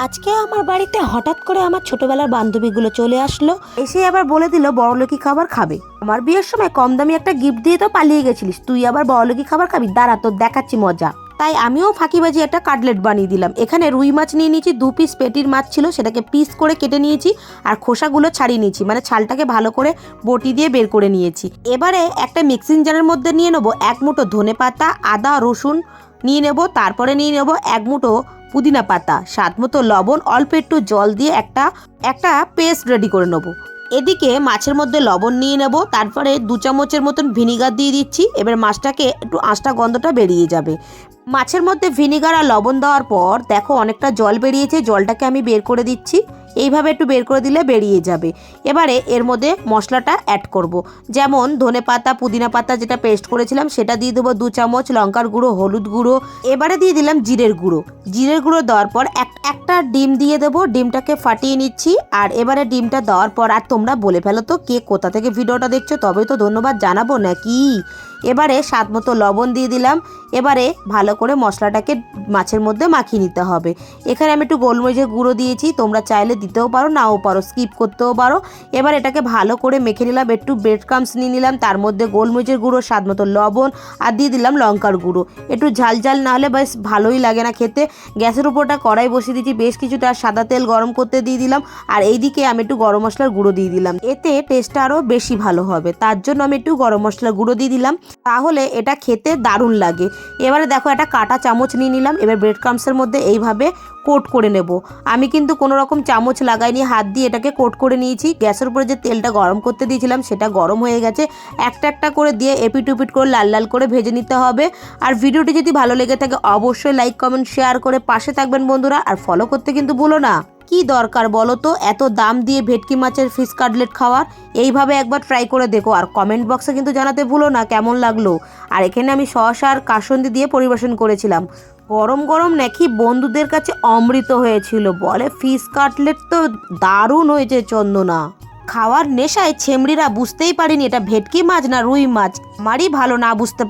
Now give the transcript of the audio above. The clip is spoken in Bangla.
আজকে আমার বাড়িতে হঠাৎ করে আমার ছোটবেলার বান্ধবীগুলো চলে আসলো, এসে আবার বলে দিল বড়লোকি খাবার খাবে। আমার বিয়ের সময় কম দামি একটা গিফট দিয়ে তো পালিয়ে গেছিলিস, তুই আবার বড়লোকি খাবার খাবি? দাঁড়া, তোর দেখাচ্ছি মজা। তাই আমিও ফাঁকিবাজি একটা কাটলেট বানিয়ে দিলাম। এখানে রুই মাছ নিয়ে নিয়েছি, 2 পিস পেটির মাছ ছিল, সেটাকে পিস করে কেটে নিয়েছি আর খোসাগুলো ছাড়িয়ে নিয়েছি, মানে ছালটাকে ভালো করে বটি দিয়ে বের করে নিয়েছি। এবারে একটা মিক্সিং জারের মধ্যে নিয়ে নেবো 1 মুঠো ধনে পাতা, আদা রসুন নিয়ে নেব, তারপরে নিয়ে নেব 1 মুঠো পুদিনা পাতা, স্বাদ মতো লবণ, অল্প একটু জল দিয়ে একটা পেস্ট রেডি করে নেব। এদিকে মাছের মধ্যে লবণ নিয়ে নেব, তারপরে 2 চামচের মতন ভিনিগার দিয়ে দিচ্ছি। এবার মাছটাকে একটু আঁশটা গন্ধটা বেরিয়ে যাবে। মাছের মধ্যে ভিনিগার আর লবণ দেওয়ার পর দেখো অনেকটা জল বেরিয়েছে, জলটাকে আমি বের করে দিচ্ছি। এইভাবে একটু বের করে দিলে বেরিয়ে যাবে। এবারে এর মধ্যে মশলাটা অ্যাড করব, যেমন ধনে পাতা পুদিনা পাতা যেটা পেস্ট করেছিলাম সেটা দিয়ে দেবো 2 চামচ, লঙ্কার গুঁড়ো, হলুদ গুঁড়ো, এবারে দিয়ে দিলাম জিরের গুঁড়ো। জিরের গুঁড়ো দেওয়ার পর একটা ডিম দিয়ে দেবো, ডিমটাকে ফাটিয়ে নিচ্ছি। আর এবারে ডিমটা দেওয়ার পর, আর তোমরা বলে ফেলো তো কে কোথা থেকে ভিডিওটা দেখছো, তবেই তো ধন্যবাদ জানাবো নাকি। এবারে স্বাদ মতো লবণ দিয়ে দিলাম। এবারে ভালো করে মশলাটাকে মাছের মধ্যে মাখিয়ে নিতে হবে। এখানে আমি একটু গোলমরিচের গুঁড়ো দিয়েছি, তোমরা চাইলে দিতেও পারো নাও পারো, স্কিপ করতেও পারো। এবার এটাকে ভালো করে মেখে নিলাম, একটু ব্রেড ক্রাম্বস নিয়ে নিলাম, তার মধ্যে গোলমরিচের গুঁড়ো, স্বাদ মতো লবণ আর দিয়ে দিলাম লঙ্কার গুঁড়ো। একটু ঝাল ঝাল না হলে বেশ ভালোই লাগে না খেতে। গ্যাসের উপরটা কড়াই বসিয়ে দিয়েছি, বেশ কিছুটা সাদা তেল গরম করতে দিয়ে দিলাম। আর এইদিকে আমি একটু গরম মশলার গুঁড়ো দিয়ে দিলাম, এতে টেস্টটা আরও বেশি ভালো হবে, তার জন্য আমি একটু গরম মশলার গুঁড়ো দিয়ে দিলাম, তাহলে এটা খেতে দারুণ লাগে। এবারে দেখো একটা কাঁটা চামচ নিয়ে নিলাম, এবার ব্রেড ক্রাম্বসের মধ্যে এইভাবে কোট করে নেব। আমি কিন্তু কোনো রকম চামচ লাগাইনি, হাত দিয়ে এটাকে কোট করে নিয়েছি। গ্যাসের উপরে যে তেলটা গরম করতে দিয়েছিলাম সেটা গরম হয়ে গেছে, একটা করে দিয়ে এপিট উপিট করে লাল লাল করে ভেজে নিতে হবে। আর ভিডিওটি যদি ভালো লেগে থাকে অবশ্যই লাইক কমেন্ট শেয়ার করে পাশে থাকবেন বন্ধুরা, আর ফলো করতে কিন্তু ভুলো না। কি দরকার বলো তো এত দাম দিয়ে ভেটকি মাছের ফিশ কাটলেট খাওয়ার? এইভাবে একবার ট্রাই করে দেখো, আর কমেন্ট বক্সে কিন্তু জানাতে ভুলো না কেমন লাগলো। আর এখানে আমি সস আর কাসুন্দি দিয়ে পরিবেশন করেছিলাম। গরম গরম নাকি বন্ধুদের কাছে অমৃত হয়েছিল, বলে ফিশ কাটলেট তো দারুণ হয়েছে চন্দনা। খাওয়ার নেশায় ছেমড়িরা বুঝতেই পারিনি এটা ভেটকি মাছ না রুই মাছ। আমারই ভালো না বুঝতে